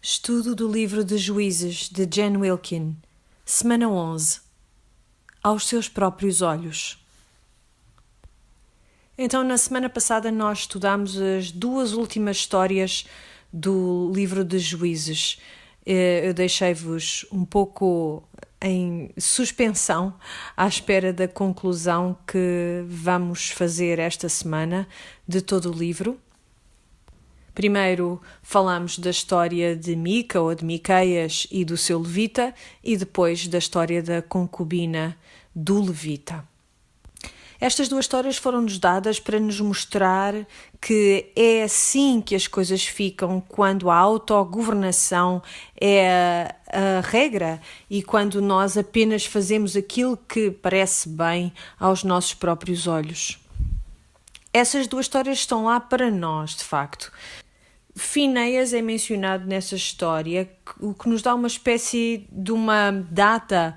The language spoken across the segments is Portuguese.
Estudo do livro de Juízes, de Jen Wilkin, semana 11. Aos seus próprios olhos. Então, na semana passada nós estudámos as duas últimas histórias do livro de Juízes. Eu deixei-vos um pouco em suspensão à espera da conclusão que vamos fazer esta semana de todo o livro. Primeiro falamos da história de Mica ou de Miqueias e do seu levita e depois da história da concubina do levita. Estas duas histórias foram-nos dadas para nos mostrar que é assim que as coisas ficam quando a autogovernação é a regra e quando nós apenas fazemos aquilo que parece bem aos nossos próprios olhos. Essas duas histórias estão lá para nós, de facto. Finéias é mencionado nessa história, o que nos dá uma espécie de uma data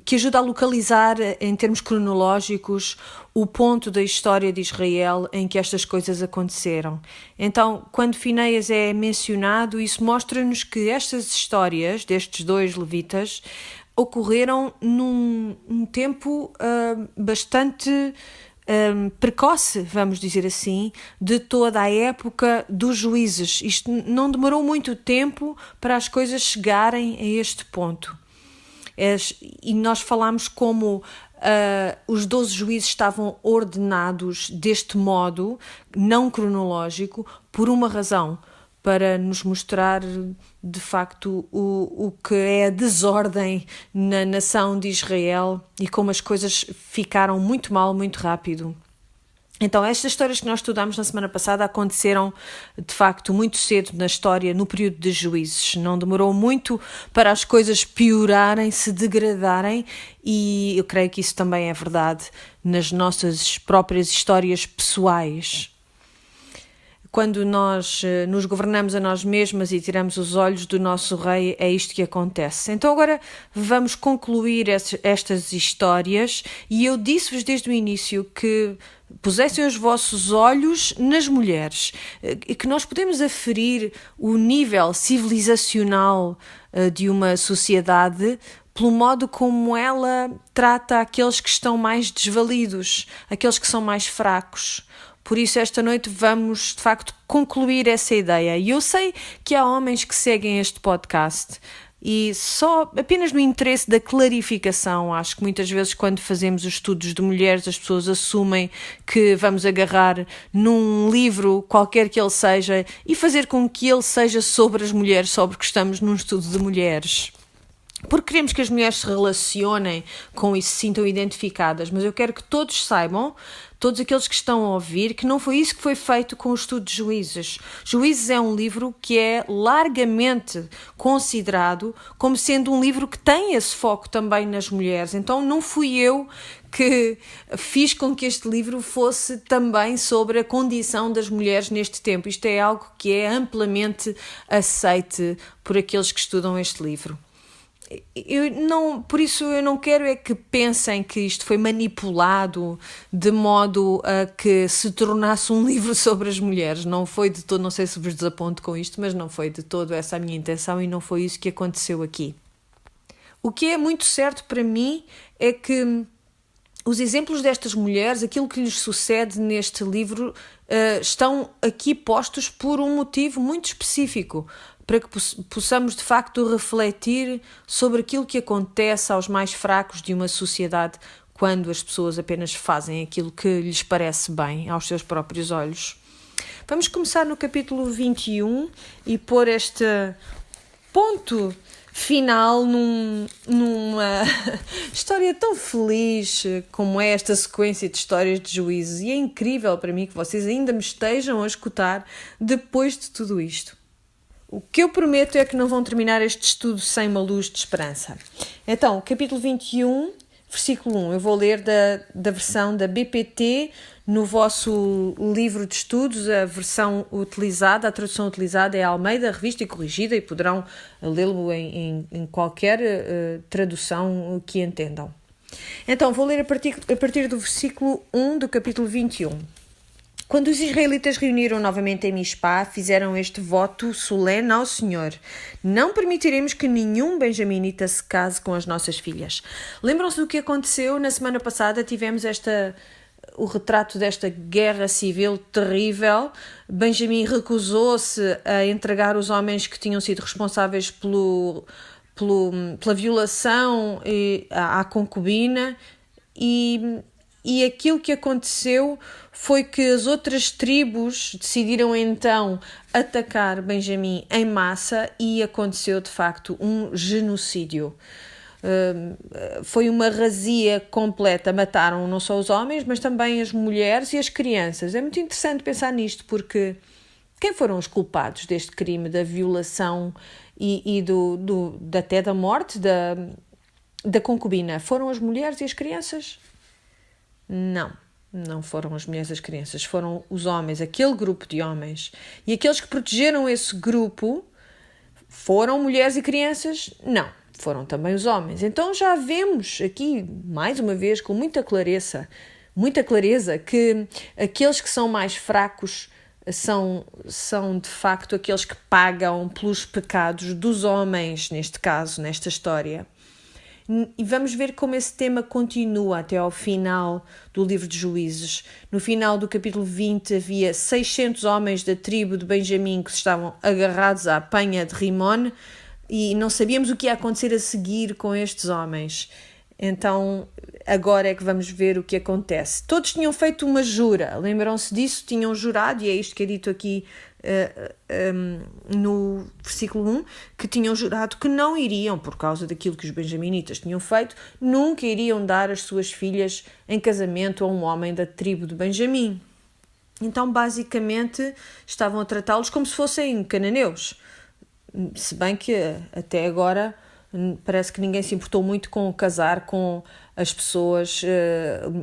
que ajuda a localizar, em termos cronológicos, o ponto da história de Israel em que estas coisas aconteceram. Então, quando Finéias é mencionado, isso mostra-nos que estas histórias destes dois levitas ocorreram num tempo bastante precoce, vamos dizer assim, de toda a época dos juízes. Isto não demorou muito tempo para as coisas chegarem a este ponto. E nós falamos como os 12 juízes estavam ordenados deste modo, não cronológico, por uma razão, para nos mostrar de facto o que é a desordem na nação de Israel e como as coisas ficaram muito mal, muito rápido. Então, estas histórias que nós estudámos na semana passada aconteceram, de facto, muito cedo na história, no período de Juízes. Não demorou muito para as coisas piorarem, se degradarem, e eu creio que isso também é verdade nas nossas próprias histórias pessoais. Quando nós nos governamos a nós mesmas e tiramos os olhos do nosso rei, é isto que acontece. Então agora vamos concluir estas histórias e eu disse-vos desde o início que pusessem os vossos olhos nas mulheres, que nós podemos aferir o nível civilizacional de uma sociedade pelo modo como ela trata aqueles que estão mais desvalidos, aqueles que são mais fracos. Por isso, esta noite vamos, de facto, concluir essa ideia. E eu sei que há homens que seguem este podcast e só apenas no interesse da clarificação, acho que muitas vezes quando fazemos os estudos de mulheres as pessoas assumem que vamos agarrar num livro, qualquer que ele seja, e fazer com que ele seja sobre as mulheres, só porque estamos num estudo de mulheres. Porque queremos que as mulheres se relacionem com isso, se sintam identificadas, mas eu quero que todos saibam, todos aqueles que estão a ouvir, que não foi isso que foi feito com o estudo de Juízes. Juízes é um livro que é largamente considerado como sendo um livro que tem esse foco também nas mulheres. Então não fui eu que fiz com que este livro fosse também sobre a condição das mulheres neste tempo. Isto é algo que é amplamente aceite por aqueles que estudam este livro. Por isso eu não quero é que pensem que isto foi manipulado de modo a que se tornasse um livro sobre as mulheres. Não foi de todo, não sei se vos desaponto com isto, mas não foi de todo essa a minha intenção e não foi isso que aconteceu aqui. O que é muito certo para mim é que os exemplos destas mulheres, aquilo que lhes sucede neste livro, estão aqui postos por um motivo muito específico, para que possamos de facto refletir sobre aquilo que acontece aos mais fracos de uma sociedade quando as pessoas apenas fazem aquilo que lhes parece bem aos seus próprios olhos. Vamos começar no capítulo 21 e pôr este ponto final numa história tão feliz como é esta sequência de histórias de juízes, e é incrível para mim que vocês ainda me estejam a escutar depois de tudo isto. O que eu prometo é que não vão terminar este estudo sem uma luz de esperança. Então, capítulo 21, versículo 1. Eu vou ler da versão da BPT no vosso livro de estudos. A versão utilizada, a tradução utilizada é a Almeida, revista e corrigida, e poderão lê-lo em qualquer tradução que entendam. Então, vou ler a partir do versículo 1 do capítulo 21. Quando os israelitas reuniram novamente em Mispá, fizeram este voto solene ao Senhor: não permitiremos que nenhum benjaminita se case com as nossas filhas. Lembram-se do que aconteceu na semana passada? Tivemos o retrato desta guerra civil terrível. Benjamim recusou-se a entregar os homens que tinham sido responsáveis pela violação à concubina, e aquilo que aconteceu foi que as outras tribos decidiram então atacar Benjamim em massa, e aconteceu de facto um genocídio. Foi uma razia completa. Mataram não só os homens, mas também as mulheres e as crianças. É muito interessante pensar nisto, porque quem foram os culpados deste crime da violação e até da morte da concubina? Foram as mulheres e as crianças? Não foram as mulheres e as crianças, foram os homens, aquele grupo de homens. E aqueles que protegeram esse grupo foram mulheres e crianças? Não, foram também os homens. Então já vemos aqui, mais uma vez, com muita clareza, que aqueles que são mais fracos são de facto aqueles que pagam pelos pecados dos homens, neste caso, nesta história. E vamos ver como esse tema continua até ao final do livro de Juízes. No final do capítulo 20 havia 600 homens da tribo de Benjamim que estavam agarrados à penha de Rimon, e não sabíamos o que ia acontecer a seguir com estes homens. Então agora é que vamos ver o que acontece. Todos tinham feito uma jura, lembram-se disso? Tinham jurado, e é isto que é dito aqui no versículo 1, que tinham jurado que não iriam, por causa daquilo que os benjaminitas tinham feito, nunca iriam dar as suas filhas em casamento a um homem da tribo de Benjamim. Então basicamente estavam a tratá-los como se fossem cananeus, se bem que até agora parece que ninguém se importou muito com casar com as pessoas,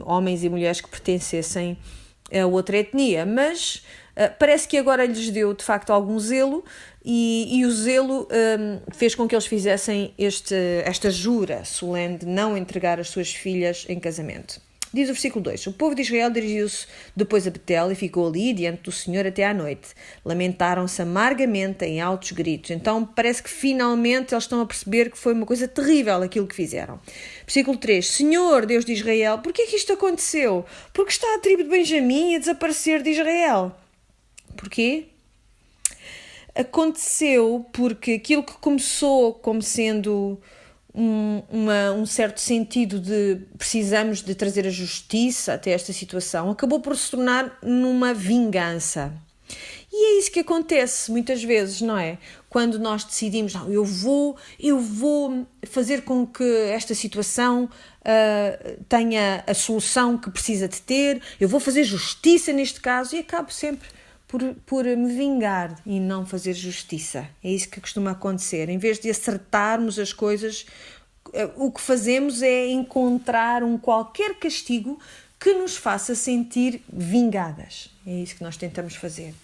homens e mulheres que pertencessem a outra etnia, mas parece que agora lhes deu de facto algum zelo, e o zelo fez com que eles fizessem esta jura solene de não entregar as suas filhas em casamento. Diz o versículo 2: o povo de Israel dirigiu-se depois a Betel e ficou ali diante do Senhor até à noite. Lamentaram-se amargamente em altos gritos. Então parece que finalmente eles estão a perceber que foi uma coisa terrível aquilo que fizeram. Versículo 3: Senhor, Deus de Israel, por que isto aconteceu? Porque está a tribo de Benjamim a desaparecer de Israel. Porquê? Aconteceu porque aquilo que começou como sendo um certo sentido de precisamos de trazer a justiça até esta situação, acabou por se tornar numa vingança. E é isso que acontece muitas vezes, não é? Quando nós decidimos, não, eu vou fazer com que esta situação tenha a solução que precisa de ter, eu vou fazer justiça neste caso, e acabo sempre por me vingar e não fazer justiça. É isso que costuma acontecer. Em vez de acertarmos as coisas, o que fazemos é encontrar qualquer castigo que nos faça sentir vingadas. É isso que nós tentamos fazer.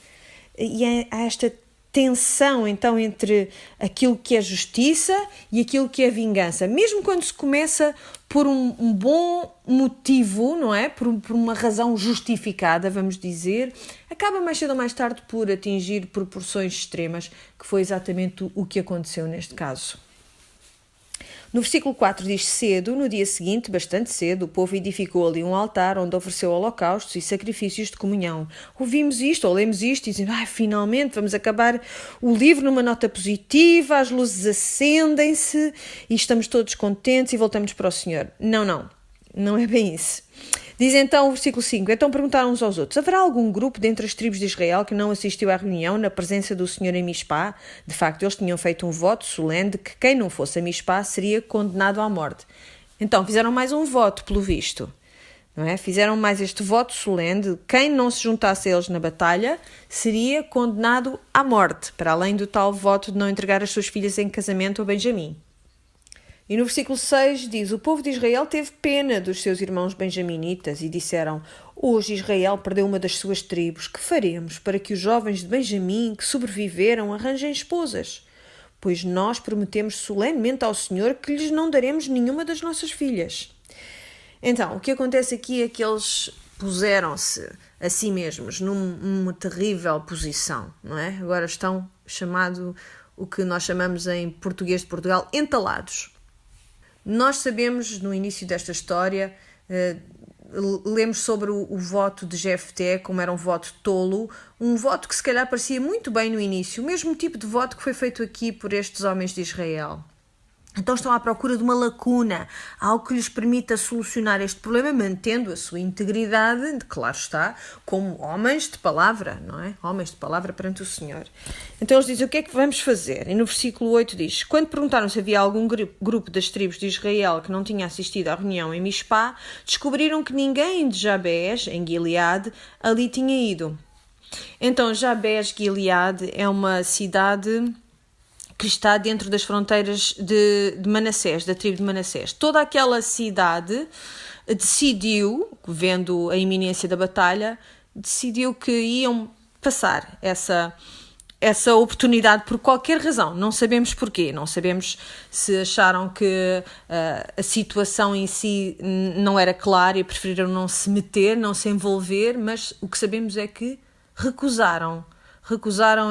E há esta tensão, então, entre aquilo que é justiça e aquilo que é vingança. Mesmo quando se começa por um bom motivo, não é? Por uma razão justificada, vamos dizer, acaba mais cedo ou mais tarde por atingir proporções extremas, que foi exatamente o que aconteceu neste caso. No versículo 4 diz: cedo, no dia seguinte, bastante cedo, o povo edificou ali um altar onde ofereceu holocaustos e sacrifícios de comunhão. Ouvimos isto, ou lemos isto e dizemos: finalmente vamos acabar o livro numa nota positiva, as luzes acendem-se e estamos todos contentes e voltamos para o Senhor. Não é bem isso. Diz então o versículo 5: então perguntaram uns aos outros: haverá algum grupo dentre as tribos de Israel que não assistiu à reunião na presença do Senhor em Mispá? De facto, eles tinham feito um voto solene de que quem não fosse a Mispá seria condenado à morte. Então fizeram mais um voto, pelo visto. Não é? Fizeram mais este voto solene de quem não se juntasse a eles na batalha seria condenado à morte, para além do tal voto de não entregar as suas filhas em casamento a Benjamim. E no versículo 6 diz: o povo de Israel teve pena dos seus irmãos benjaminitas e disseram: hoje Israel perdeu uma das suas tribos, que faremos para que os jovens de Benjamim que sobreviveram arranjem esposas? Pois nós prometemos solenemente ao Senhor que lhes não daremos nenhuma das nossas filhas. Então, o que acontece aqui é que eles puseram-se a si mesmos numa terrível posição, não é? Agora estão o que nós chamamos em português de Portugal, entalados. Nós sabemos, no início desta história, lemos sobre o voto de Jefté, como era um voto tolo, um voto que se calhar parecia muito bem no início, o mesmo tipo de voto que foi feito aqui por estes homens de Israel. Então estão à procura de uma lacuna, algo que lhes permita solucionar este problema, mantendo a sua integridade, claro está, como homens de palavra, não é? Homens de palavra perante o Senhor. Então eles dizem, o que é que vamos fazer? E no versículo 8 diz, quando perguntaram se havia algum grupo das tribos de Israel que não tinha assistido à reunião em Mispá, descobriram que ninguém de Jabés, em Gileade, ali tinha ido. Então Jabés, Gileade, é uma cidade que está dentro das fronteiras de Manassés, da tribo de Manassés. Toda aquela cidade decidiu, vendo a iminência da batalha, decidiu que iam passar essa oportunidade por qualquer razão. Não sabemos porquê, não sabemos se acharam que a situação em si não era clara e preferiram não se meter, não se envolver, mas o que sabemos é que recusaram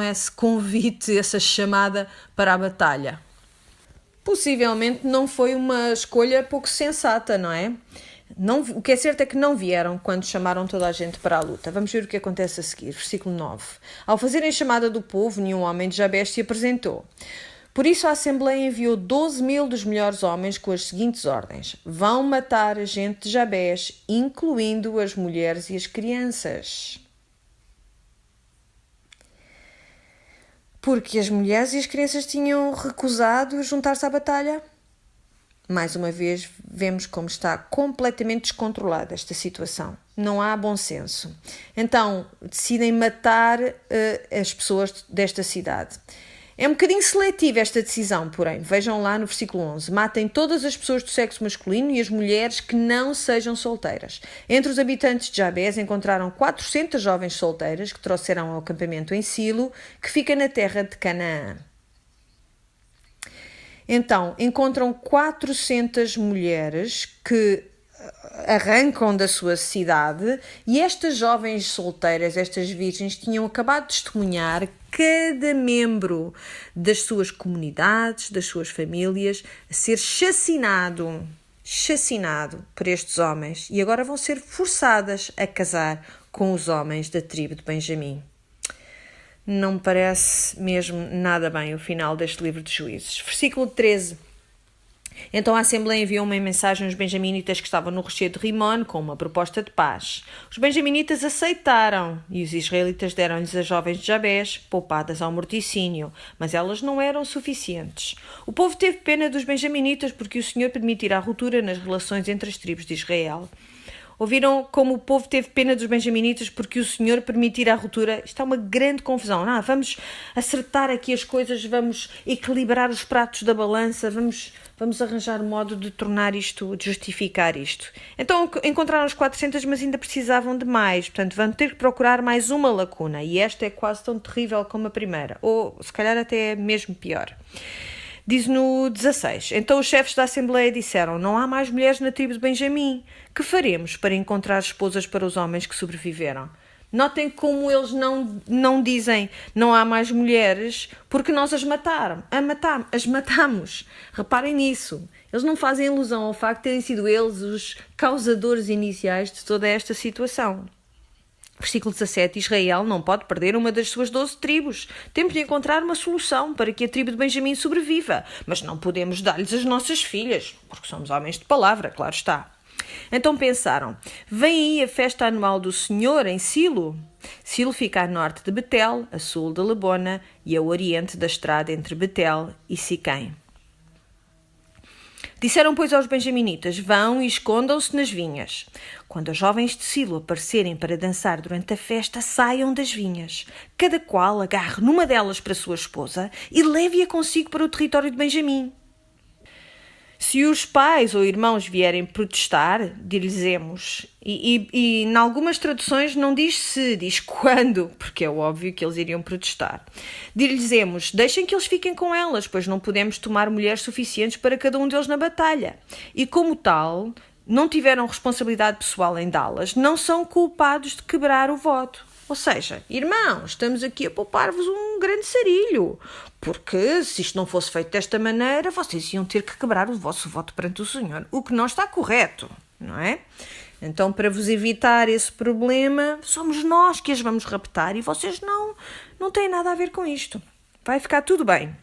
esse convite, essa chamada para a batalha. Possivelmente não foi uma escolha pouco sensata, não é? O que é certo é que não vieram quando chamaram toda a gente para a luta. Vamos ver o que acontece a seguir. Versículo 9. Ao fazerem chamada do povo, nenhum homem de Jabés se apresentou. Por isso a Assembleia enviou 12.000 dos melhores homens com as seguintes ordens. Vão matar a gente de Jabés, incluindo as mulheres e as crianças. Porque as mulheres e as crianças tinham recusado juntar-se à batalha. Mais uma vez, vemos como está completamente descontrolada esta situação. Não há bom senso. Então, decidem matar as pessoas desta cidade. É um bocadinho seletiva esta decisão, porém. Vejam lá no versículo 11. Matem todas as pessoas do sexo masculino e as mulheres que não sejam solteiras. Entre os habitantes de Jabés encontraram 400 jovens solteiras que trouxeram ao acampamento em Silo, que fica na terra de Canaã. Então, encontram 400 mulheres que arrancam da sua cidade e estas jovens solteiras, estas virgens, tinham acabado de testemunhar cada membro das suas comunidades, das suas famílias, a ser chacinado por estes homens e agora vão ser forçadas a casar com os homens da tribo de Benjamim. Não me parece mesmo nada bem o final deste livro de Juízes. Versículo 13. Então a Assembleia enviou uma mensagem aos benjaminitas que estavam no rochedo de Rimon com uma proposta de paz. Os benjaminitas aceitaram e os israelitas deram-lhes as jovens de Jabés, poupadas ao morticínio, mas elas não eram suficientes. O povo teve pena dos benjaminitas porque o Senhor permitirá ruptura nas relações entre as tribos de Israel. Ouviram como o povo teve pena dos benjaminitas porque o Senhor permitirá a ruptura? Isto é uma grande confusão. Vamos acertar aqui as coisas, vamos equilibrar os pratos da balança, vamos arranjar modo de tornar isto, de justificar isto. Então encontraram os 400, mas ainda precisavam de mais. Portanto, vão ter que procurar mais uma lacuna. E esta é quase tão terrível como a primeira. Ou, se calhar, até mesmo pior. Diz no 16, então os chefes da Assembleia disseram, não há mais mulheres na tribo de Benjamim. Que faremos para encontrar esposas para os homens que sobreviveram? Notem como eles não dizem não há mais mulheres porque nós as matamos. Reparem nisso. Eles não fazem alusão ao facto de terem sido eles os causadores iniciais de toda esta situação. Versículo 17. Israel não pode perder uma das suas 12 tribos. Temos de encontrar uma solução para que a tribo de Benjamim sobreviva. Mas não podemos dar-lhes as nossas filhas, porque somos homens de palavra, claro está. Então pensaram, vem aí a festa anual do Senhor em Silo. Silo fica a norte de Betel, a sul de Lebona e a oriente da estrada entre Betel e Siquém. Disseram, pois, aos benjaminitas, vão e escondam-se nas vinhas. Quando os jovens de Silo aparecerem para dançar durante a festa, saiam das vinhas. Cada qual agarre numa delas para sua esposa e leve-a consigo para o território de Benjamim. Se os pais ou irmãos vierem protestar, dir-lhes-emos, e em algumas traduções não diz se, diz quando, porque é óbvio que eles iriam protestar. Dir-lhes-emos, deixem que eles fiquem com elas, pois não podemos tomar mulheres suficientes para cada um deles na batalha. E como tal, não tiveram responsabilidade pessoal em dá-las, não são culpados de quebrar o voto. Ou seja, irmãos, estamos aqui a poupar-vos um grande sarilho, porque se isto não fosse feito desta maneira, vocês iam ter que quebrar o vosso voto perante o Senhor, o que não está correto, não é? Então, para vos evitar esse problema, somos nós que as vamos raptar e vocês não têm nada a ver com isto. Vai ficar tudo bem.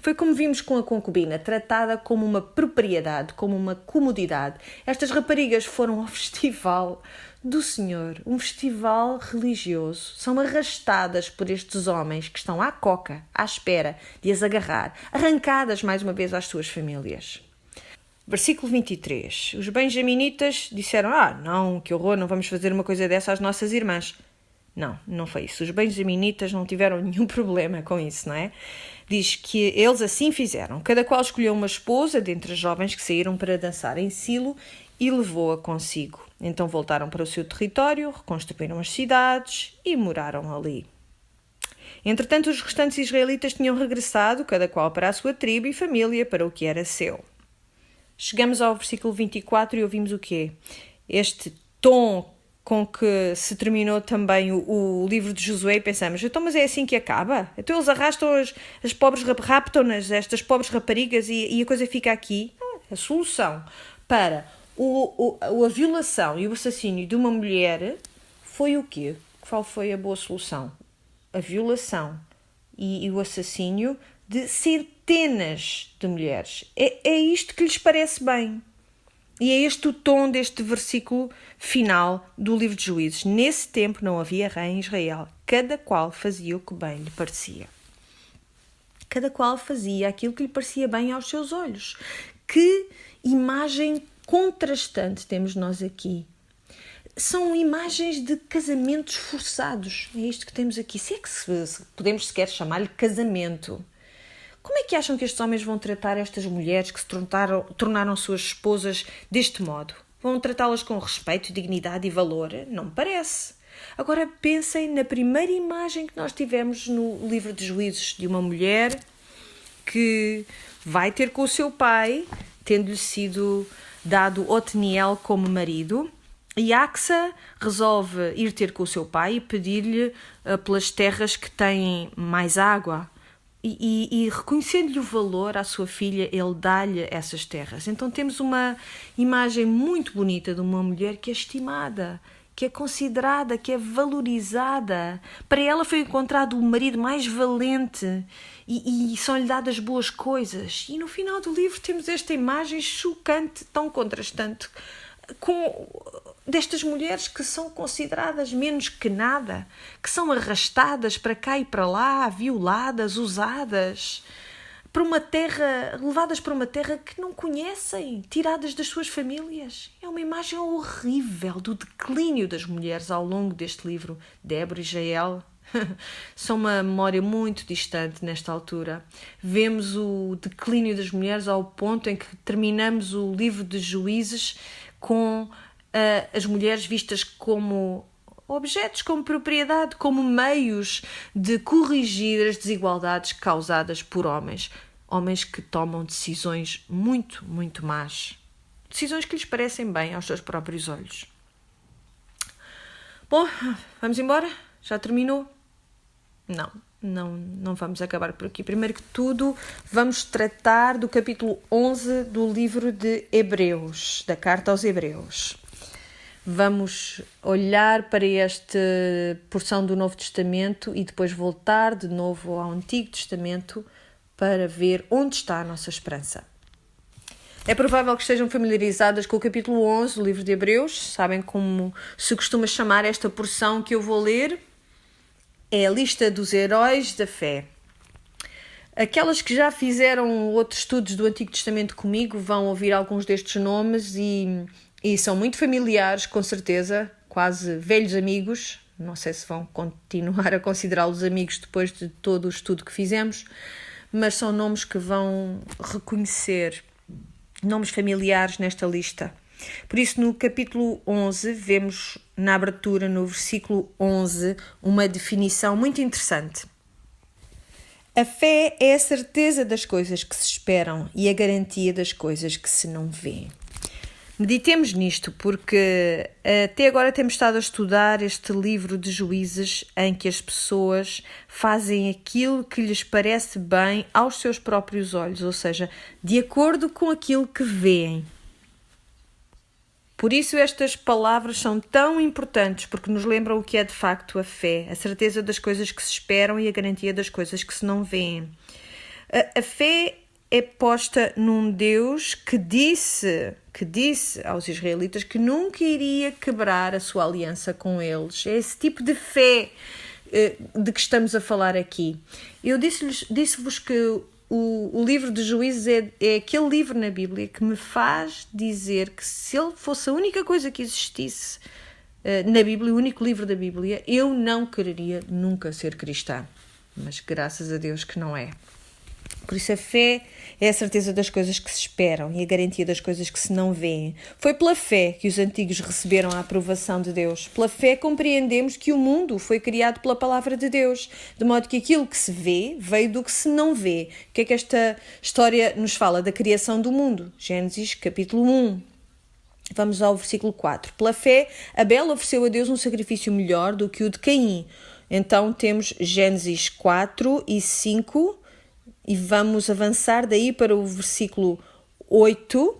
Foi como vimos com a concubina, tratada como uma propriedade, como uma comodidade. Estas raparigas foram ao festival do Senhor, um festival religioso. São arrastadas por estes homens que estão à coca, à espera de as agarrar, arrancadas mais uma vez às suas famílias. Versículo 23. Os benjaminitas disseram, não, que horror, não vamos fazer uma coisa dessa às nossas irmãs. Não foi isso. Os benjaminitas não tiveram nenhum problema com isso, não é? Diz que eles assim fizeram. Cada qual escolheu uma esposa dentre as jovens que saíram para dançar em Silo e levou-a consigo. Então voltaram para o seu território, reconstruíram as cidades e moraram ali. Entretanto, os restantes israelitas tinham regressado, cada qual para a sua tribo e família, para o que era seu. Chegamos ao versículo 24 e ouvimos o quê? Este tom com que se terminou também o livro de Josué e pensamos, então mas é assim que acaba? Então eles arrastam as pobres raptam-nas, estas pobres raparigas e a coisa fica aqui? A solução para a violação e o assassínio de uma mulher foi o quê? Qual foi a boa solução? A violação e o assassínio de centenas de mulheres. É isto que lhes parece bem. E é este o tom deste versículo final do livro de Juízes. Nesse tempo não havia rei em Israel. Cada qual fazia o que bem lhe parecia. Cada qual fazia aquilo que lhe parecia bem aos seus olhos. Que imagem contrastante temos nós aqui. São imagens de casamentos forçados. É isto que temos aqui. Se é que podemos sequer chamar-lhe casamento. Como é que acham que estes homens vão tratar estas mulheres que se tornaram suas esposas deste modo? Vão tratá-las com respeito, dignidade e valor? Não me parece. Agora pensem na primeira imagem que nós tivemos no livro de Juízes de uma mulher que vai ter com o seu pai, tendo-lhe sido dado Otniel como marido, e Axa resolve ir ter com o seu pai e pedir-lhe pelas terras que têm mais água. E reconhecendo-lhe o valor à sua filha, ele dá-lhe essas terras. Então temos uma imagem muito bonita de uma mulher que é estimada, que é considerada, que é valorizada. Para ela foi encontrado o marido mais valente e são-lhe dadas boas coisas. E no final do livro temos esta imagem chocante, tão contrastante, destas mulheres que são consideradas menos que nada, que são arrastadas para cá e para lá, violadas, usadas, levadas para uma terra que não conhecem, tiradas das suas famílias. É uma imagem horrível do declínio das mulheres ao longo deste livro. Débora e Jael são uma memória muito distante nesta altura. Vemos o declínio das mulheres ao ponto em que terminamos o livro de Juízes com as mulheres vistas como objetos, como propriedade, como meios de corrigir as desigualdades causadas por homens. Homens que tomam decisões muito, muito más. Decisões que lhes parecem bem aos seus próprios olhos. Bom, vamos embora? Já terminou? Não vamos acabar por aqui. Primeiro que tudo, vamos tratar do capítulo 11 do livro de Hebreus, da carta aos Hebreus. Vamos olhar para esta porção do Novo Testamento e depois voltar de novo ao Antigo Testamento para ver onde está a nossa esperança. É provável que estejam familiarizadas com o capítulo 11 do livro de Hebreus. Sabem como se costuma chamar esta porção que eu vou ler? É a lista dos heróis da fé. Aquelas que já fizeram outros estudos do Antigo Testamento comigo vão ouvir alguns destes nomes e são muito familiares, com certeza, quase velhos amigos. Não sei se vão continuar a considerá-los amigos depois de todo o estudo que fizemos, mas são nomes que vão reconhecer, nomes familiares nesta lista. Por isso, no capítulo 11, vemos na abertura, no versículo 11, uma definição muito interessante. A fé é a certeza das coisas que se esperam e a garantia das coisas que se não vêem. Meditemos nisto, porque até agora temos estado a estudar este livro de Juízes em que as pessoas fazem aquilo que lhes parece bem aos seus próprios olhos, ou seja, de acordo com aquilo que veem. Por isso estas palavras são tão importantes, porque nos lembram o que é de facto a fé, a certeza das coisas que se esperam e a garantia das coisas que se não veem. A fé é posta num Deus que disse aos israelitas que nunca iria quebrar a sua aliança com eles. É esse tipo de fé de que estamos a falar aqui. Eu disse-vos que o livro de Juízes é aquele livro na Bíblia que me faz dizer que se ele fosse a única coisa que existisse na Bíblia, o único livro da Bíblia, eu não quereria nunca ser cristã. Mas graças a Deus que não é. Por isso a fé é a certeza das coisas que se esperam e a garantia das coisas que se não veem. Foi pela fé que os antigos receberam a aprovação de Deus. Pela fé compreendemos que o mundo foi criado pela palavra de Deus, de modo que aquilo que se vê veio do que se não vê. O que é que esta história nos fala? Da criação do mundo. Gênesis capítulo 1. Vamos ao versículo 4. Pela fé, Abel ofereceu a Deus um sacrifício melhor do que o de Caim. Então temos Gênesis 4 e 5... E vamos avançar daí para o versículo 8,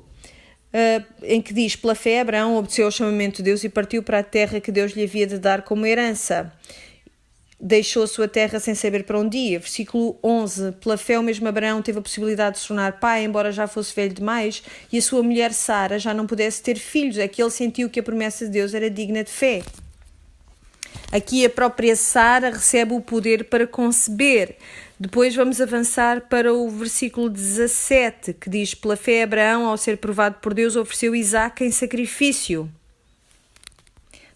em que diz: pela fé Abraão obedeceu ao chamamento de Deus e partiu para a terra que Deus lhe havia de dar como herança. Deixou a sua terra sem saber para onde ia. Versículo 11. Pela fé o mesmo Abraão teve a possibilidade de se tornar pai, embora já fosse velho demais, e a sua mulher Sara já não pudesse ter filhos. É que ele sentiu que a promessa de Deus era digna de fé. Aqui a própria Sara recebe o poder para conceber. Depois vamos avançar para o versículo 17, que diz: pela fé Abraão, ao ser provado por Deus, ofereceu Isaque em sacrifício.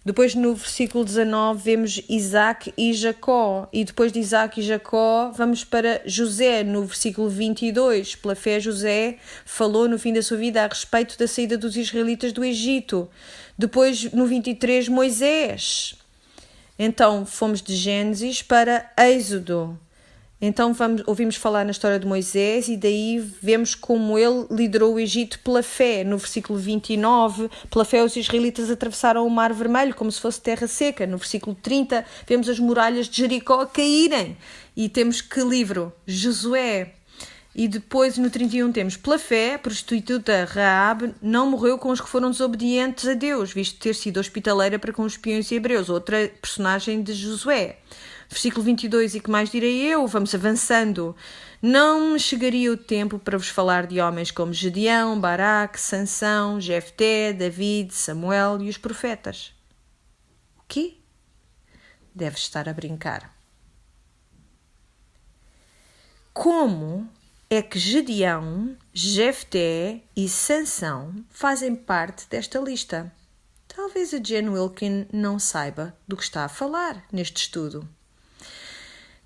Depois no versículo 19 vemos Isaque e Jacó. E depois de Isaque e Jacó vamos para José, no versículo 22. Pela fé José falou no fim da sua vida a respeito da saída dos israelitas do Egito. Depois no 23 Moisés. Então fomos de Gênesis para Êxodo. Então ouvimos falar na história de Moisés e daí vemos como ele liderou o Egito pela fé. No versículo 29, pela fé os israelitas atravessaram o Mar Vermelho como se fosse terra seca. No versículo 30 vemos as muralhas de Jericó caírem. E temos que livro? Josué. E depois no 31 temos: pela fé, a prostituta Raabe não morreu com os que foram desobedientes a Deus, visto ter sido hospitaleira para com os espiões hebreus, outra personagem de Josué. Versículo 22, e que mais direi eu? Vamos avançando. Não me chegaria o tempo para vos falar de homens como Gedeão, Baraque, Sansão, Jefté, David, Samuel e os profetas. O quê? Deves estar a brincar. Como é que Gedeão, Jefté e Sansão fazem parte desta lista? Talvez a Jen Wilkin não saiba do que está a falar neste estudo.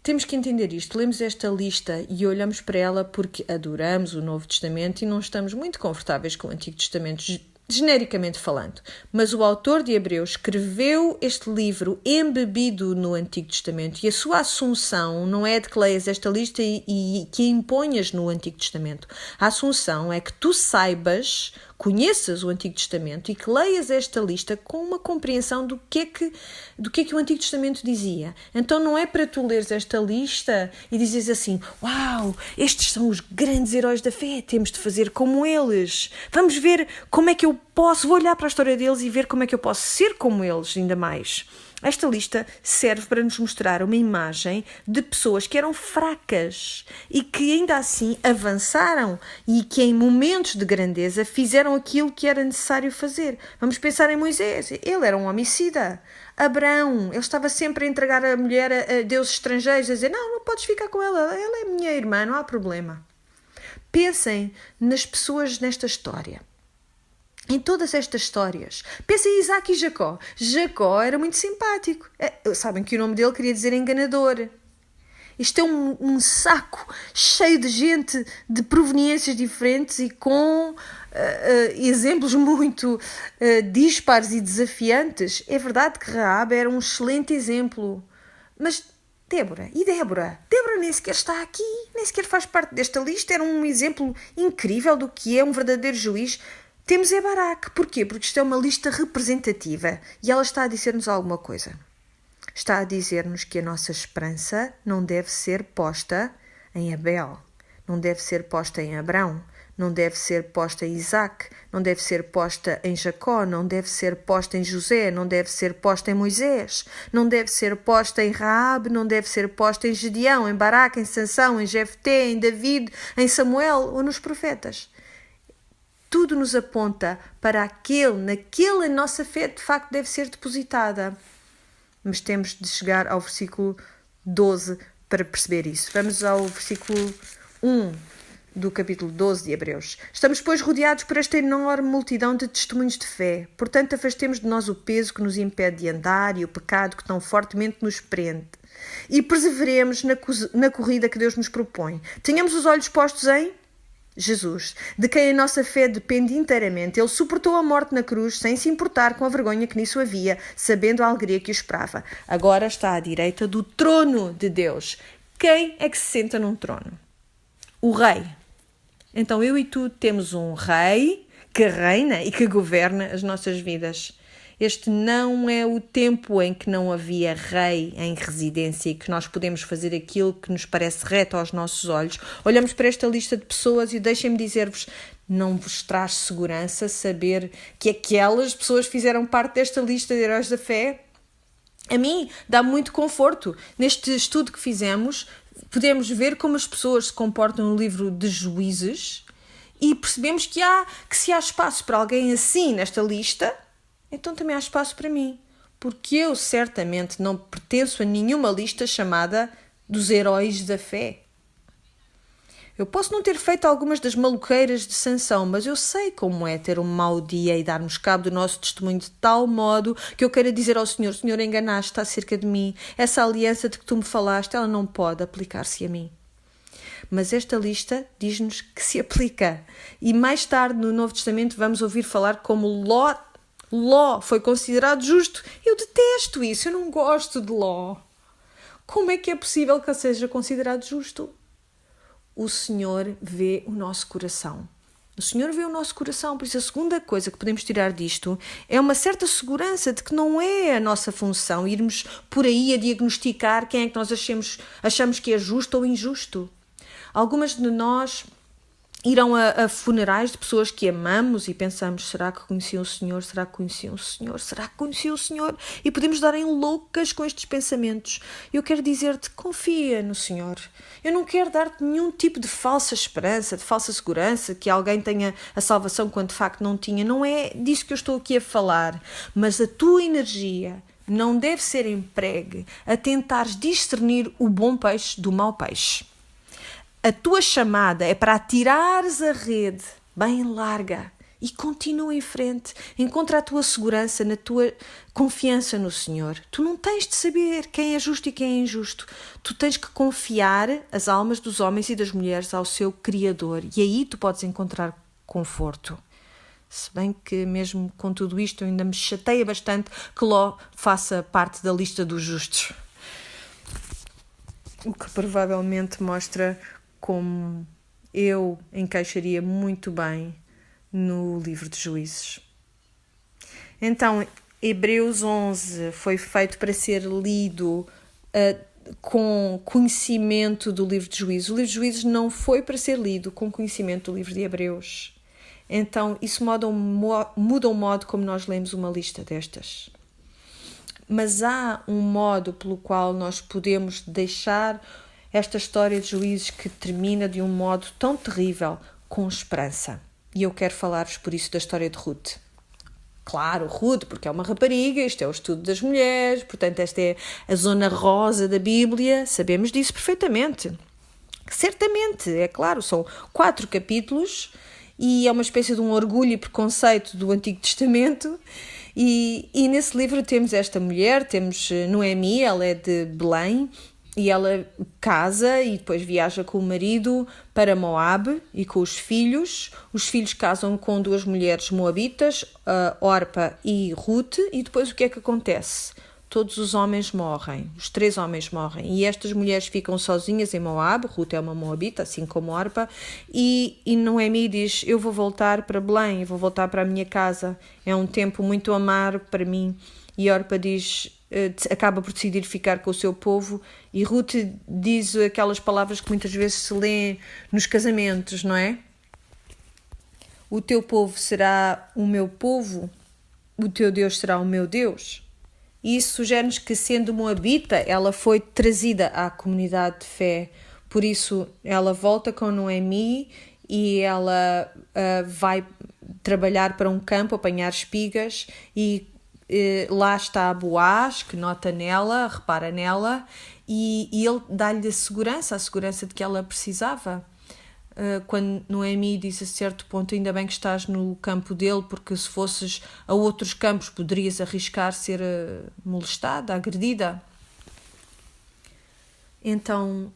Temos que entender isto. Lemos esta lista e olhamos para ela porque adoramos o Novo Testamento e não estamos muito confortáveis com o Antigo Testamento, genericamente falando. Mas o autor de Hebreus escreveu este livro embebido no Antigo Testamento e a sua assunção não é de que leias esta lista e que a imponhas no Antigo Testamento. A assunção é que tu saibas, conheças o Antigo Testamento e que leias esta lista com uma compreensão do que é que o Antigo Testamento dizia. Então não é para tu leres esta lista e dizes assim: uau, estes são os grandes heróis da fé, temos de fazer como eles. Vamos ver como é que eu vou olhar para a história deles e ver como é que eu posso ser como eles ainda mais. Esta lista serve para nos mostrar uma imagem de pessoas que eram fracas e que ainda assim avançaram e que em momentos de grandeza fizeram aquilo que era necessário fazer. Vamos pensar em Moisés. Ele era um homicida. Abraão, ele estava sempre a entregar a mulher a deuses estrangeiros, a dizer: não podes ficar com ela é minha irmã, não há problema. Pensem nas pessoas nesta história. Em todas estas histórias. Pensa em Isaque e Jacó. Jacó era muito simpático. Sabem que o nome dele queria dizer enganador. Isto é um saco cheio de gente de proveniências diferentes e com exemplos muito dispares e desafiantes. É verdade que Raabe era um excelente exemplo. Mas Débora nem sequer está aqui, nem sequer faz parte desta lista. Era um exemplo incrível do que é um verdadeiro juiz. Temos Baraque. Porquê? Porque isto é uma lista representativa e ela está a dizer-nos alguma coisa. Está a dizer-nos que a nossa esperança não deve ser posta em Abel, não deve ser posta em Abrão, não deve ser posta em Isaac, não deve ser posta em Jacó, não deve ser posta em José, não deve ser posta em Moisés, não deve ser posta em Raabe, não deve ser posta em Gedeão, em Baraque, em Sansão, em Jefté, em David, em Samuel ou nos profetas. Tudo nos aponta para naquele a nossa fé de facto deve ser depositada. Mas temos de chegar ao versículo 12 para perceber isso. Vamos ao versículo 1 do capítulo 12 de Hebreus. Estamos, pois, rodeados por esta enorme multidão de testemunhos de fé. Portanto, afastemos de nós o peso que nos impede de andar e o pecado que tão fortemente nos prende. E perseveremos na corrida que Deus nos propõe. Tenhamos os olhos postos em Jesus, de quem a nossa fé depende inteiramente. Ele suportou a morte na cruz sem se importar com a vergonha que nisso havia, sabendo a alegria que o esperava. Agora está à direita do trono de Deus. Quem é que se senta num trono? O rei. Então eu e tu temos um rei que reina e que governa as nossas vidas. Este não é o tempo em que não havia rei em residência e que nós podemos fazer aquilo que nos parece reto aos nossos olhos. Olhamos para esta lista de pessoas e deixem-me dizer-vos, não vos traz segurança saber que aquelas pessoas fizeram parte desta lista de heróis da fé? A mim dá muito conforto. Neste estudo que fizemos, podemos ver como as pessoas se comportam no livro de Juízes e percebemos que se há espaço para alguém assim nesta lista, então também há espaço para mim, porque eu certamente não pertenço a nenhuma lista chamada dos heróis da fé. Eu posso não ter feito algumas das maluqueiras de Sansão, mas eu sei como é ter um mau dia e darmos cabo do nosso testemunho de tal modo que eu queira dizer ao Senhor, Senhor, enganaste acerca de mim, essa aliança de que tu me falaste, ela não pode aplicar-se a mim. Mas esta lista diz-nos que se aplica. E mais tarde no Novo Testamento vamos ouvir falar como Ló foi considerado justo. Eu detesto isso, eu não gosto de Ló. Como é que é possível que ele seja considerado justo? O Senhor vê o nosso coração. O Senhor vê o nosso coração, por isso a segunda coisa que podemos tirar disto é uma certa segurança de que não é a nossa função irmos por aí a diagnosticar quem é que nós achamos que é justo ou injusto. Algumas de nós irão a funerais de pessoas que amamos e pensamos, será que conheciam o Senhor? Será que conheciam o Senhor? Será que conheciam o Senhor? E podemos dar em loucas com estes pensamentos. Eu quero dizer-te, confia no Senhor. Eu não quero dar-te nenhum tipo de falsa esperança, de falsa segurança, que alguém tenha a salvação quando de facto não tinha. Não é disso que eu estou aqui a falar. Mas a tua energia não deve ser empregue a tentares discernir o bom peixe do mau peixe. A tua chamada é para atirares a rede bem larga e continua em frente. Encontra a tua segurança na tua confiança no Senhor. Tu não tens de saber quem é justo e quem é injusto. Tu tens que confiar as almas dos homens e das mulheres ao seu Criador. E aí tu podes encontrar conforto. Se bem que mesmo com tudo isto ainda me chateia bastante que Ló faça parte da lista dos justos. O que provavelmente mostra como eu encaixaria muito bem no livro de Juízes. Então, Hebreus 11 foi feito para ser lido com conhecimento do livro de Juízes. O livro de Juízes não foi para ser lido com conhecimento do livro de Hebreus. Então, isso muda o modo como nós lemos uma lista destas. Mas há um modo pelo qual nós podemos deixar esta história de Juízes que termina de um modo tão terrível, com esperança. E eu quero falar-vos por isso da história de Ruth. Claro, Ruth, porque é uma rapariga, isto é o estudo das mulheres, portanto esta é a zona rosa da Bíblia, sabemos disso perfeitamente. Certamente, é claro, são 4 capítulos e é uma espécie de um orgulho e preconceito do Antigo Testamento. E nesse livro temos esta mulher, temos Noemi, ela é de Belém, e ela casa e depois viaja com o marido para Moabe e com os filhos. Os filhos casam com 2 mulheres moabitas, Orpa e Ruth, e depois o que é que acontece? todos os homens morrem, os 3 homens morrem, e estas mulheres ficam sozinhas em Moab. Ruth é uma moabita, assim como Orpa, e Noemi diz: eu vou voltar para Belém, eu vou voltar para a minha casa, é um tempo muito amargo para mim. E Orpa acaba por decidir ficar com o seu povo, e Ruth diz aquelas palavras que muitas vezes se lêem nos casamentos, não é? O teu povo será o meu povo, o teu Deus será o meu Deus. E isso sugere-nos que, sendo moabita, ela foi trazida à comunidade de fé. Por isso, ela volta com Noemi e ela vai trabalhar para um campo, apanhar espigas, e lá está Boaz, que nota nela, repara nela, e ele dá-lhe a segurança de que ela precisava. Quando Noemi disse a certo ponto: ainda bem que estás no campo dele, porque se fosses a outros campos poderias arriscar ser molestada, agredida. Então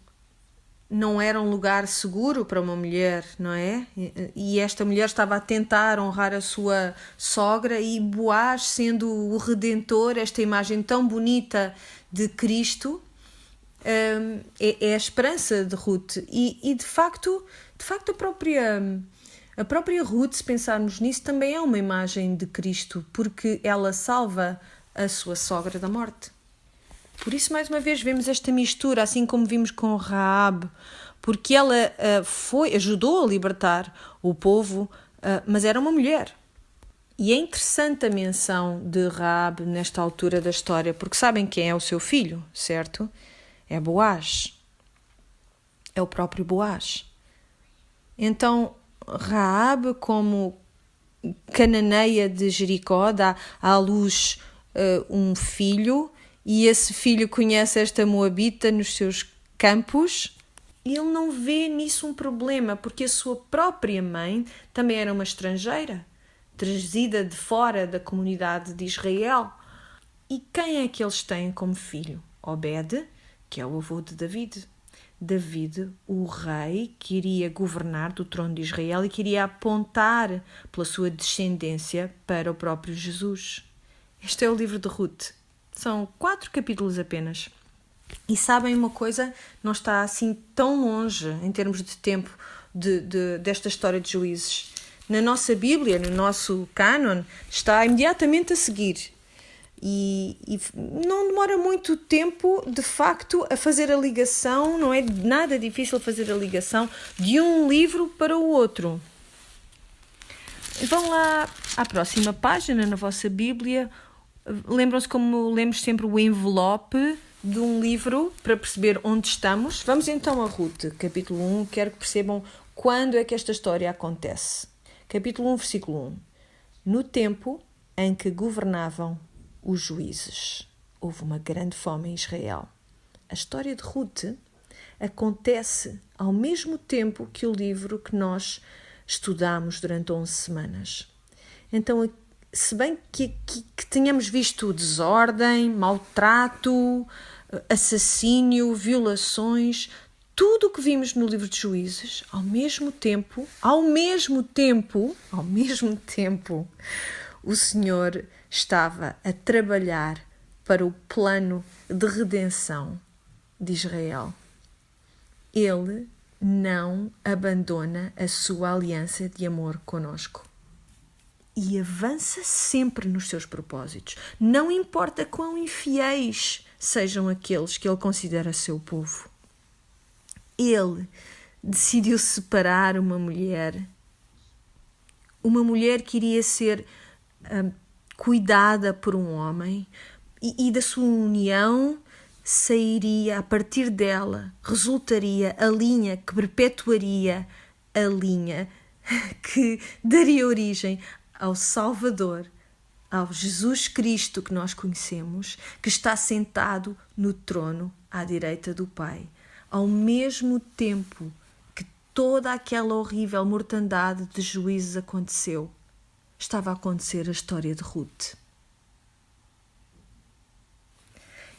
não era um lugar seguro para uma mulher, não é? E esta mulher estava a tentar honrar a sua sogra, e Boaz, sendo o Redentor, esta imagem tão bonita de Cristo, é a esperança de Ruth. E de facto a própria Ruth, se pensarmos nisso, também é uma imagem de Cristo, porque ela salva a sua sogra da morte. Por isso, mais uma vez, vemos esta mistura, assim como vimos com Raabe, porque ela ajudou a libertar o povo, mas era uma mulher. E é interessante a menção de Raabe nesta altura da história, porque sabem quem é o seu filho, certo? É Boaz. É o próprio Boaz. Então, Raabe, como cananeia de Jericó, dá à luz um filho, e esse filho conhece esta moabita nos seus campos, e ele não vê nisso um problema, porque a sua própria mãe também era uma estrangeira, trazida de fora da comunidade de Israel. E quem é que eles têm como filho? Obed, que é o avô de David. David, o rei que iria governar do trono de Israel e que iria apontar pela sua descendência para o próprio Jesus. Este é o livro de Ruth. São 4 capítulos apenas. E sabem uma coisa? Não está assim tão longe em termos de tempo desta história de Juízes. Na nossa Bíblia, no nosso cânon, está imediatamente a seguir. E não demora muito tempo, de facto, a fazer a ligação, não é nada difícil fazer a ligação de um livro para o outro. Vão lá à próxima página na vossa Bíblia. Lembram-se como lemos sempre o envelope de um livro para perceber onde estamos? Vamos então a Ruth, capítulo 1. Quero que percebam quando é que esta história acontece. Capítulo 1, versículo 1. No tempo em que governavam os juízes, houve uma grande fome em Israel. A história de Ruth acontece ao mesmo tempo que o livro que nós estudamos durante 11 semanas. Então, se bem que tenhamos visto desordem, maltrato, assassínio, violações, tudo o que vimos no livro de Juízes, ao mesmo tempo, o Senhor estava a trabalhar para o plano de redenção de Israel. Ele não abandona a sua aliança de amor conosco. E avança sempre nos seus propósitos. Não importa quão infiéis sejam aqueles que ele considera seu povo. Ele decidiu separar uma mulher que iria ser cuidada por um homem, e da sua união sairia, a partir dela, resultaria a linha que perpetuaria a linha que daria origem ao Salvador, ao Jesus Cristo que nós conhecemos, que está sentado no trono à direita do Pai. Ao mesmo tempo que toda aquela horrível mortandade de Juízes aconteceu, estava a acontecer a história de Ruth.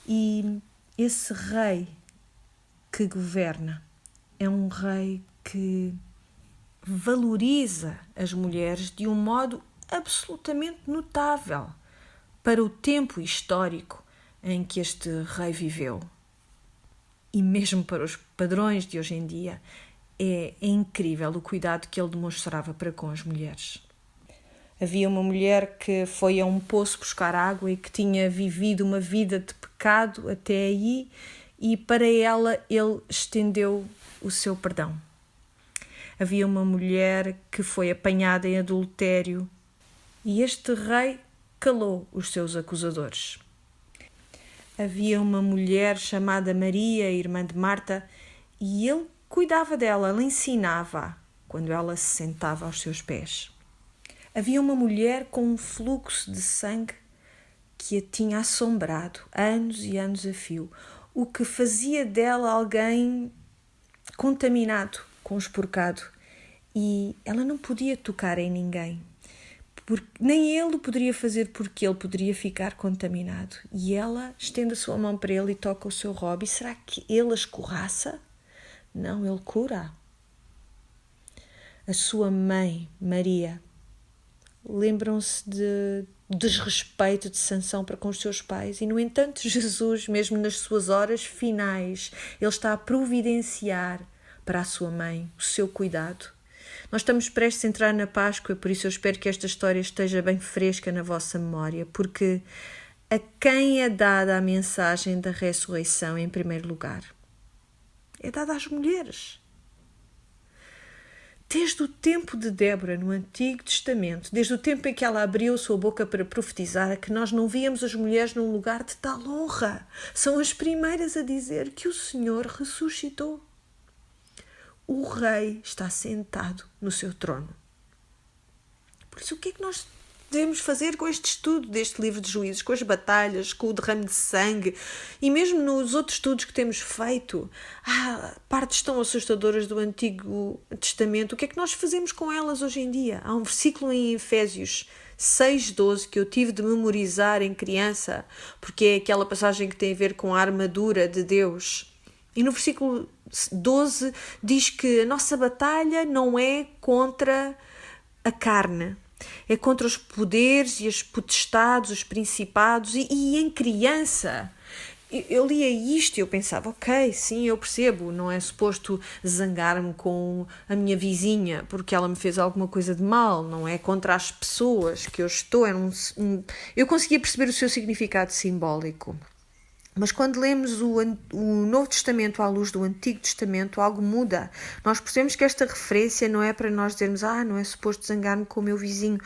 E esse rei que governa é um rei que valoriza as mulheres de um modo absolutamente notável. Para o tempo histórico, em que este rei viveu. E mesmo para os padrões de hoje em dia, é incrível o cuidado que ele demonstrava para com as mulheres. Havia uma mulher que foi a um poço buscar água e que tinha vivido uma vida de pecado até aí, e para ela ele estendeu o seu perdão. Havia uma mulher que foi apanhada em adultério e este rei calou os seus acusadores. Havia uma mulher chamada Maria, irmã de Marta, e ele cuidava dela, ela ensinava quando ela se sentava aos seus pés. Havia uma mulher com um fluxo de sangue que a tinha assombrado anos e anos a fio, o que fazia dela alguém contaminado, conspurcado, e ela não podia tocar em ninguém. Porque nem ele o poderia fazer porque ele poderia ficar contaminado. E ela estende a sua mão para ele e toca o seu robe. E será que ele a escorraça? Não, ele cura. A sua mãe, Maria, lembram-se de desrespeito de Sansão para com os seus pais e, no entanto, Jesus, mesmo nas suas horas finais, ele está a providenciar para a sua mãe o seu cuidado. Nós estamos prestes a entrar na Páscoa, por isso eu espero que esta história esteja bem fresca na vossa memória, porque a quem é dada a mensagem da ressurreição em primeiro lugar? É dada às mulheres. Desde o tempo de Débora no Antigo Testamento, desde o tempo em que ela abriu a sua boca para profetizar, que nós não víamos as mulheres num lugar de tal honra. São as primeiras a dizer que o Senhor ressuscitou. O rei está sentado no seu trono. Por isso, o que é que nós devemos fazer com este estudo deste livro de Juízes, com as batalhas, com o derrame de sangue e mesmo nos outros estudos que temos feito? Partes tão assustadoras do Antigo Testamento. O que é que nós fazemos com elas hoje em dia? Há um versículo em Efésios 6:12 que eu tive de memorizar em criança, porque é aquela passagem que tem a ver com a armadura de Deus. E no versículo 12 diz que a nossa batalha não é contra a carne, é contra os poderes e as potestades, os principados. E em criança eu lia isto e eu pensava, ok, sim, eu percebo, não é suposto zangar-me com a minha vizinha porque ela me fez alguma coisa de mal, não é contra as pessoas que eu estou. Eu conseguia perceber o seu significado simbólico. Mas quando lemos o Novo Testamento à luz do Antigo Testamento, algo muda. Nós percebemos que esta referência não é para nós dizermos não é suposto zangar-me com o meu vizinho.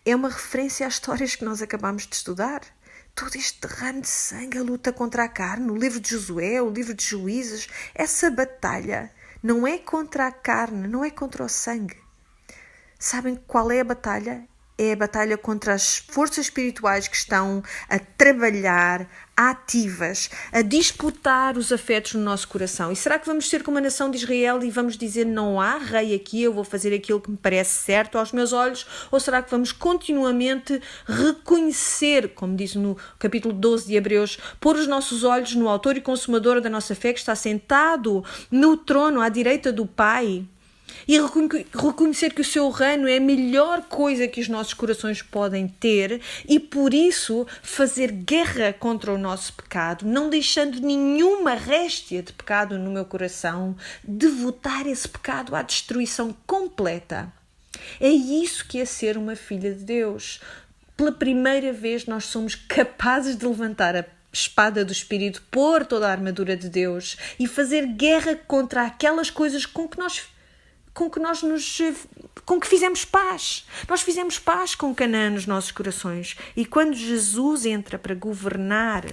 É uma referência às histórias que nós acabamos de estudar. Todo este derrame de sangue, a luta contra a carne, o livro de Josué, o livro de Juízes, essa batalha não é contra a carne, não é contra o sangue. Sabem qual é a batalha? É a batalha contra as forças espirituais que estão a trabalhar, ativas, a disputar os afetos no nosso coração. E será que vamos ser como a nação de Israel e vamos dizer não há rei aqui, eu vou fazer aquilo que me parece certo aos meus olhos? Ou será que vamos continuamente reconhecer, como diz no capítulo 12 de Hebreus, pôr os nossos olhos no autor e consumador da nossa fé que está sentado no trono à direita do Pai? E reconhecer que o seu reino é a melhor coisa que os nossos corações podem ter e, por isso, fazer guerra contra o nosso pecado, não deixando nenhuma réstia de pecado no meu coração, devotar esse pecado à destruição completa. É isso que é ser uma filha de Deus. Pela primeira vez nós somos capazes de levantar a espada do Espírito, pôr toda a armadura de Deus e fazer guerra contra aquelas coisas com que fizemos paz. Nós fizemos paz com Canaã nos nossos corações. E quando Jesus entra para governar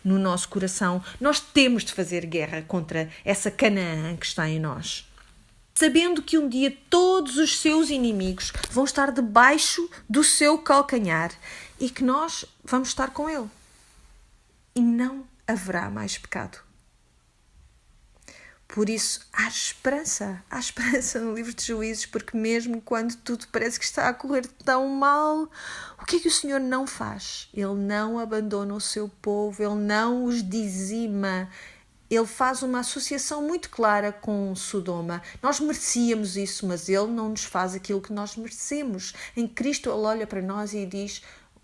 no nosso coração, nós temos de fazer guerra contra essa Canaã que está em nós. Sabendo que um dia todos os seus inimigos vão estar debaixo do seu calcanhar e que nós vamos estar com ele. E não haverá mais pecado. Por isso, há esperança no livro de Juízes, porque mesmo quando tudo parece que está a correr tão mal, o que é que o Senhor não faz? Ele não abandona o seu povo, Ele não os dizima, Ele faz uma associação muito clara com Sodoma. Nós merecíamos isso, mas Ele não nos faz aquilo que nós merecemos. Em Cristo Ele olha para nós e diz,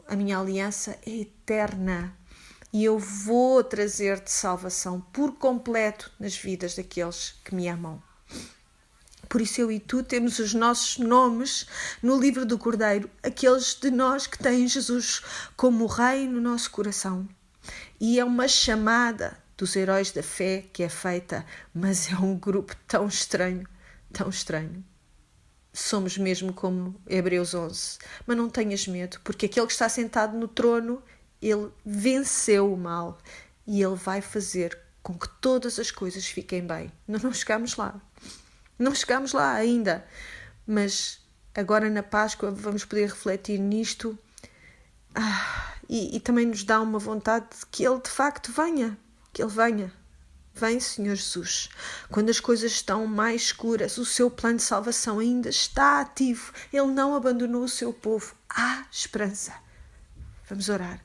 a minha aliança é eterna. e eu vou trazer-te salvação por completo nas vidas daqueles que me amam. Por isso eu e tu temos os nossos nomes no livro do Cordeiro, aqueles de nós que têm Jesus como Rei no nosso coração. E é uma chamada dos heróis da fé que é feita, mas é um grupo tão estranho, tão estranho. Somos mesmo como Hebreus 11. Mas não tenhas medo, porque aquele que está sentado no trono, ele venceu o mal e ele vai fazer com que todas as coisas fiquem bem. Não chegamos lá. Não chegamos lá ainda, mas agora na Páscoa vamos poder refletir nisto e também nos dá uma vontade de que Ele de facto venha, que Ele venha. Vem, Senhor Jesus. Quando as coisas estão mais escuras, o seu plano de salvação ainda está ativo. Ele não abandonou o seu povo. Há esperança. Vamos orar.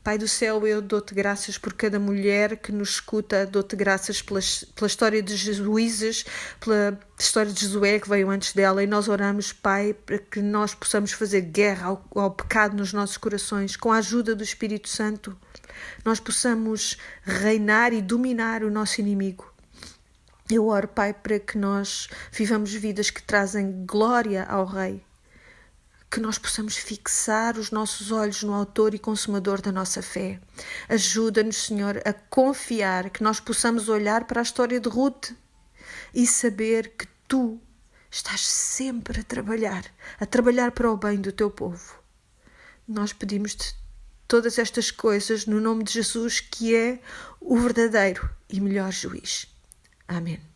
Pai do céu, eu dou-te graças por cada mulher que nos escuta, dou-te graças pela história de juízes, pela história de Josué que veio antes dela, e nós oramos, Pai, para que nós possamos fazer guerra ao pecado nos nossos corações, com a ajuda do Espírito Santo, nós possamos reinar e dominar o nosso inimigo. Eu oro, Pai, para que nós vivamos vidas que trazem glória ao Rei, que nós possamos fixar os nossos olhos no autor e consumador da nossa fé. Ajuda-nos, Senhor, a confiar, que nós possamos olhar para a história de Ruth e saber que Tu estás sempre a trabalhar para o bem do Teu povo. Nós pedimos-te todas estas coisas no nome de Jesus, que é o verdadeiro e melhor juiz. Amém.